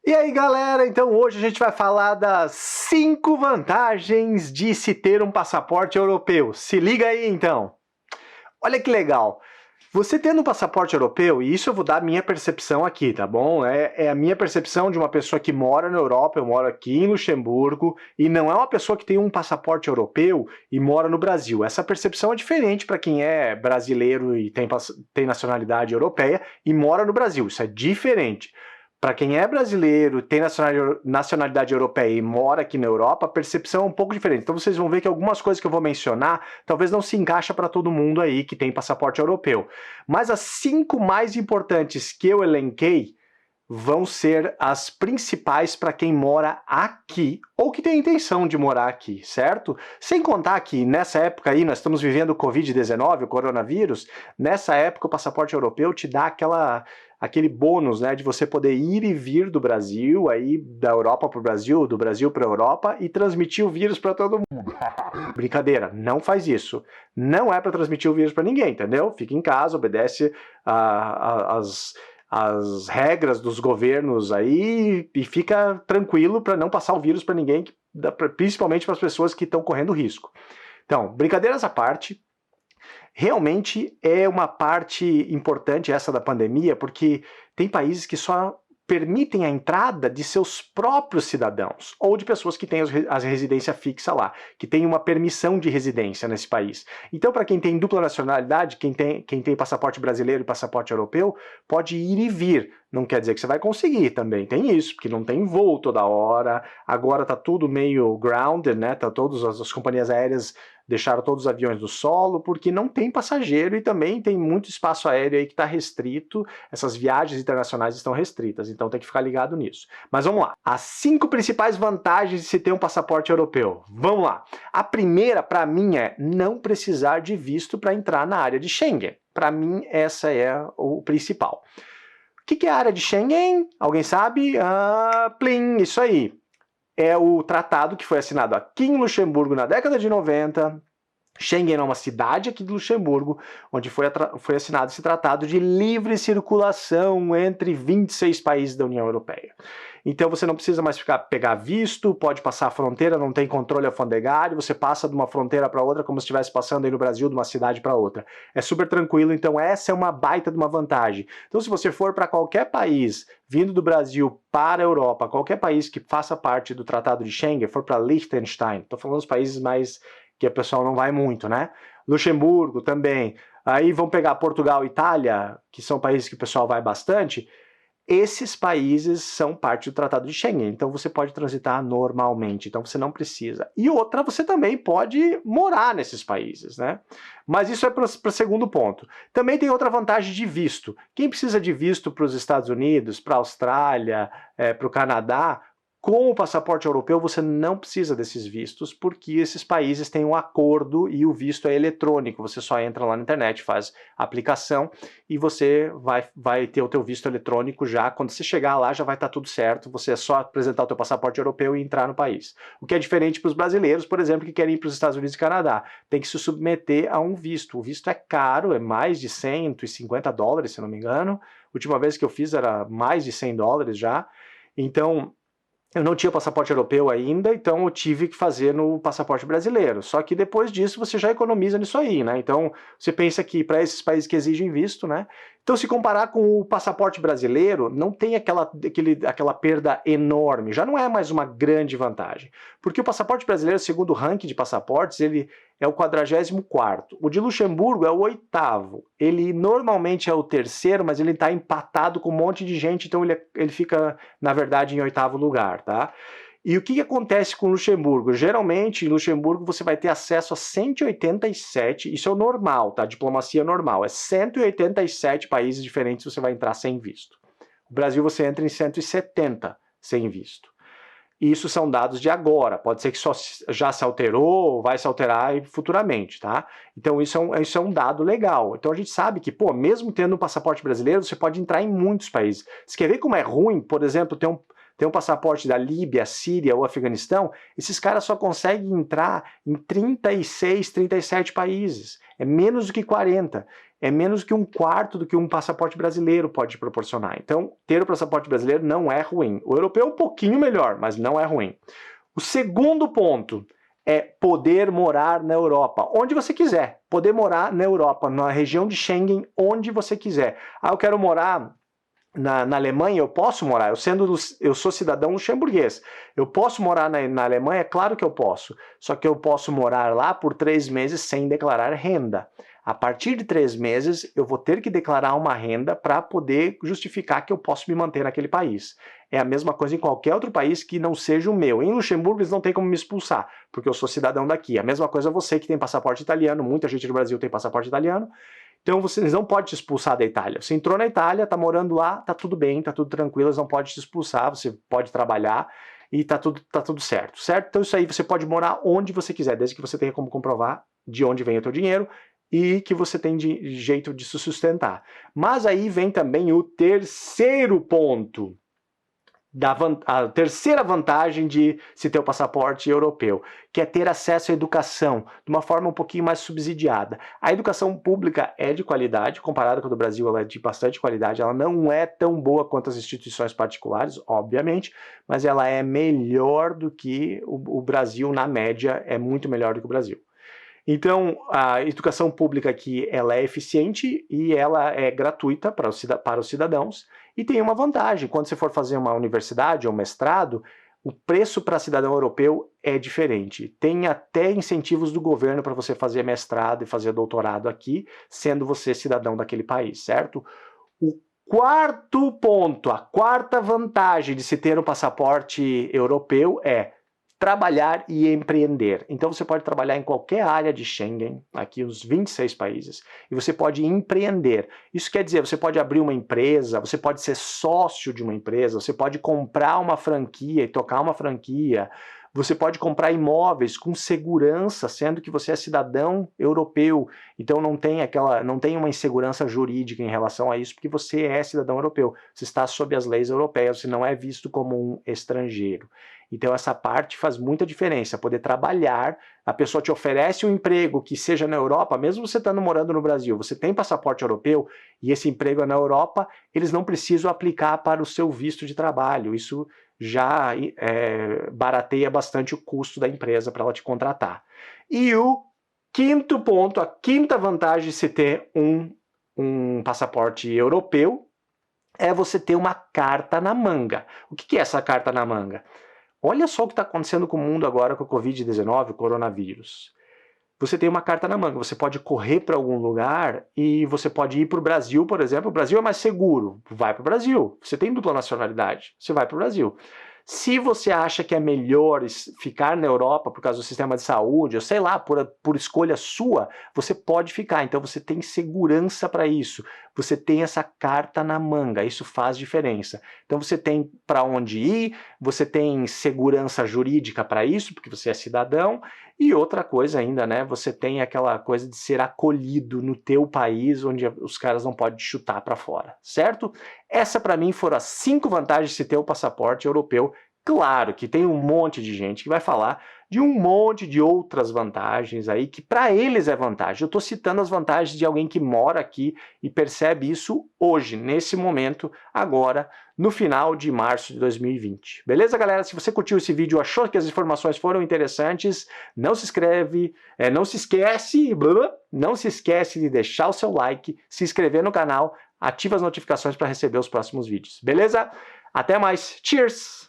E aí, galera, então hoje a gente vai falar das 5 vantagens de se ter um passaporte europeu. Se liga aí, então. Olha que legal. Você tendo um passaporte europeu, e isso eu vou dar a minha percepção aqui, tá bom? É a minha percepção de uma pessoa que mora na Europa, eu moro aqui em Luxemburgo, e não é uma pessoa que tem um passaporte europeu e mora no Brasil. Essa percepção é diferente para quem é brasileiro e tem nacionalidade europeia e mora no Brasil. Isso é diferente. Para quem é brasileiro, tem nacionalidade europeia e mora aqui na Europa, a percepção é um pouco diferente. Então vocês vão ver que algumas coisas que eu vou mencionar talvez não se encaixa para todo mundo aí que tem passaporte europeu. Mas as 5 mais importantes que eu elenquei vão ser as principais para quem mora aqui ou que tem a intenção de morar aqui, certo? Sem contar que nessa época aí, nós estamos vivendo o Covid-19, o coronavírus, nessa época o passaporte europeu te dá aquele bônus, né, de você poder ir e vir do Brasil, aí da Europa para o Brasil, do Brasil para a Europa e transmitir o vírus para todo mundo. Brincadeira, não faz isso. Não é para transmitir o vírus para ninguém, entendeu? Fica em casa, obedece as regras dos governos aí e fica tranquilo para não passar o vírus para ninguém, principalmente para as pessoas que estão correndo risco. Então, brincadeiras à parte, realmente é uma parte importante essa da pandemia, porque tem países que só permitem a entrada de seus próprios cidadãos, ou de pessoas que têm a residência fixa lá, que têm uma permissão de residência nesse país. Então, para quem tem dupla nacionalidade, quem tem passaporte brasileiro e passaporte europeu, pode ir e vir. Não quer dizer que você vai conseguir também, tem isso, porque não tem voo toda hora, agora tá tudo meio grounded, né? Tá todas as companhias aéreas deixaram todos os aviões do solo, porque não tem passageiro e também tem muito espaço aéreo aí que está restrito, essas viagens internacionais estão restritas, então tem que ficar ligado nisso. Mas vamos lá, as 5 principais vantagens de se ter um passaporte europeu. Vamos lá. A primeira, para mim, é não precisar de visto para entrar na área de Schengen. Para mim, essa é o principal. O que é a área de Schengen? Alguém sabe? Plim, isso aí. É o tratado que foi assinado aqui em Luxemburgo na década de 90. Schengen é uma cidade aqui de Luxemburgo, onde foi assinado esse tratado de livre circulação entre 26 países da União Europeia. Então você não precisa mais pegar visto, pode passar a fronteira, não tem controle alfandegário, você passa de uma fronteira para outra como se estivesse passando aí no Brasil de uma cidade para outra. É super tranquilo, então essa é uma baita de uma vantagem. Então se você for para qualquer país, vindo do Brasil para a Europa, qualquer país que faça parte do Tratado de Schengen, for para Liechtenstein, estou falando dos países mais que o pessoal não vai muito, né? Luxemburgo também. Aí vão pegar Portugal e Itália, que são países que o pessoal vai bastante. Esses países são parte do Tratado de Schengen, então você pode transitar normalmente, então você não precisa. E outra, você também pode morar nesses países, né? Mas isso é para o segundo ponto. Também tem outra vantagem de visto. Quem precisa de visto para os Estados Unidos, para a Austrália, para o Canadá, com o passaporte europeu você não precisa desses vistos, porque esses países têm um acordo e o visto é eletrônico, você só entra lá na internet, faz a aplicação e você vai ter o teu visto eletrônico já, quando você chegar lá já vai estar tudo certo, você é só apresentar o teu passaporte europeu e entrar no país. O que é diferente para os brasileiros, por exemplo, que querem ir para os Estados Unidos e Canadá, tem que se submeter a um visto. O visto é caro, é mais de $150, se não me engano, a última vez que eu fiz era mais de $100 já, então eu não tinha passaporte europeu ainda, então eu tive que fazer no passaporte brasileiro. Só que depois disso você já economiza nisso aí, né? Então você pensa que para esses países que exigem visto, né? Então se comparar com o passaporte brasileiro, não tem aquela perda enorme, já não é mais uma grande vantagem. Porque o passaporte brasileiro, segundo o ranking de passaportes, ele é o 44º. O de Luxemburgo é o 8º. Ele normalmente é o 3º, mas ele está empatado com um monte de gente, então ele fica, na verdade, em 8º lugar, tá? E o que acontece com Luxemburgo? Geralmente, em Luxemburgo, você vai ter acesso a 187, isso é o normal, tá? Diplomacia normal, é 187 países diferentes você vai entrar sem visto. O Brasil você entra em 170 sem visto. Isso são dados de agora, pode ser que já se alterou, vai se alterar futuramente, tá? Então isso é um dado legal. Então a gente sabe que, pô, mesmo tendo um passaporte brasileiro, você pode entrar em muitos países. Você quer ver como é ruim, por exemplo, ter um passaporte da Líbia, Síria ou Afeganistão? Esses caras só conseguem entrar em 36, 37 países. É menos do que 40. é menos que 1/4 do que um passaporte brasileiro pode te proporcionar. Então, ter o passaporte brasileiro não é ruim. O europeu é um pouquinho melhor, mas não é ruim. O segundo ponto é poder morar na Europa, onde você quiser. Poder morar na Europa, na região de Schengen, onde você quiser. Ah, eu quero morar na Alemanha, eu posso morar. Eu sou cidadão luxemburguês. Eu posso morar na Alemanha? Claro que eu posso. Só que eu posso morar lá por 3 meses sem declarar renda. A partir de 3 meses, eu vou ter que declarar uma renda para poder justificar que eu posso me manter naquele país. É a mesma coisa em qualquer outro país que não seja o meu. Em Luxemburgo, eles não têm como me expulsar, porque eu sou cidadão daqui. A mesma coisa você que tem passaporte italiano, muita gente do Brasil tem passaporte italiano. Então, eles não podem te expulsar da Itália. Você entrou na Itália, está morando lá, está tudo bem, está tudo tranquilo, eles não podem te expulsar, você pode trabalhar e está tudo certo, certo? Então, isso aí você pode morar onde você quiser, desde que você tenha como comprovar de onde vem o teu dinheiro e que você tem jeito de se sustentar. Mas aí vem também o terceiro ponto, a terceira vantagem de se ter o passaporte europeu, que é ter acesso à educação de uma forma um pouquinho mais subsidiada. A educação pública é de qualidade, comparada com a do Brasil, ela é de bastante qualidade, ela não é tão boa quanto as instituições particulares, obviamente, mas ela é melhor do que o Brasil, na média, é muito melhor do que o Brasil. Então, a educação pública aqui, ela é eficiente e ela é gratuita para os cidadãos, e tem uma vantagem: quando você for fazer uma universidade ou mestrado, o preço para cidadão europeu é diferente. Tem até incentivos do governo para você fazer mestrado e fazer doutorado aqui, sendo você cidadão daquele país, certo? O quarto ponto, a quarta vantagem de se ter um passaporte europeu é trabalhar e empreender. Então você pode trabalhar em qualquer área de Schengen, aqui os 26 países, e você pode empreender. Isso quer dizer, você pode abrir uma empresa, você pode ser sócio de uma empresa, você pode comprar uma franquia e tocar uma franquia, você pode comprar imóveis com segurança, sendo que você é cidadão europeu. Então não tem uma insegurança jurídica em relação a isso, porque você é cidadão europeu. Você está sob as leis europeias, você não é visto como um estrangeiro. Então essa parte faz muita diferença, poder trabalhar, a pessoa te oferece um emprego que seja na Europa, mesmo você estando morando no Brasil, você tem passaporte europeu e esse emprego é na Europa, eles não precisam aplicar para o seu visto de trabalho. Isso já barateia bastante o custo da empresa para ela te contratar. E o quinto ponto, a quinta vantagem de se ter um passaporte europeu é você ter uma carta na manga. O que é essa carta na manga? Olha só o que está acontecendo com o mundo agora com o Covid-19, o coronavírus. Você tem uma carta na manga, você pode correr para algum lugar e você pode ir para o Brasil, por exemplo. O Brasil é mais seguro, vai para o Brasil. Você tem dupla nacionalidade, você vai para o Brasil. Se você acha que é melhor ficar na Europa por causa do sistema de saúde, ou sei lá, por escolha sua, você pode ficar. Então você tem segurança para isso. Você tem essa carta na manga, isso faz diferença. Então você tem para onde ir, você tem segurança jurídica para isso, porque você é cidadão. E outra coisa ainda, né? Você tem aquela coisa de ser acolhido no teu país, onde os caras não podem te chutar para fora, certo? Essa para mim foram as 5 vantagens de se ter o passaporte europeu. Claro que tem um monte de gente que vai falar de um monte de outras vantagens aí, que para eles é vantagem. Eu estou citando as vantagens de alguém que mora aqui e percebe isso hoje, nesse momento, agora, no final de março de 2020. Beleza, galera? Se você curtiu esse vídeo, achou que as informações foram interessantes, não se esquece de deixar o seu like, se inscrever no canal, ativa as notificações para receber os próximos vídeos. Beleza? Até mais. Cheers!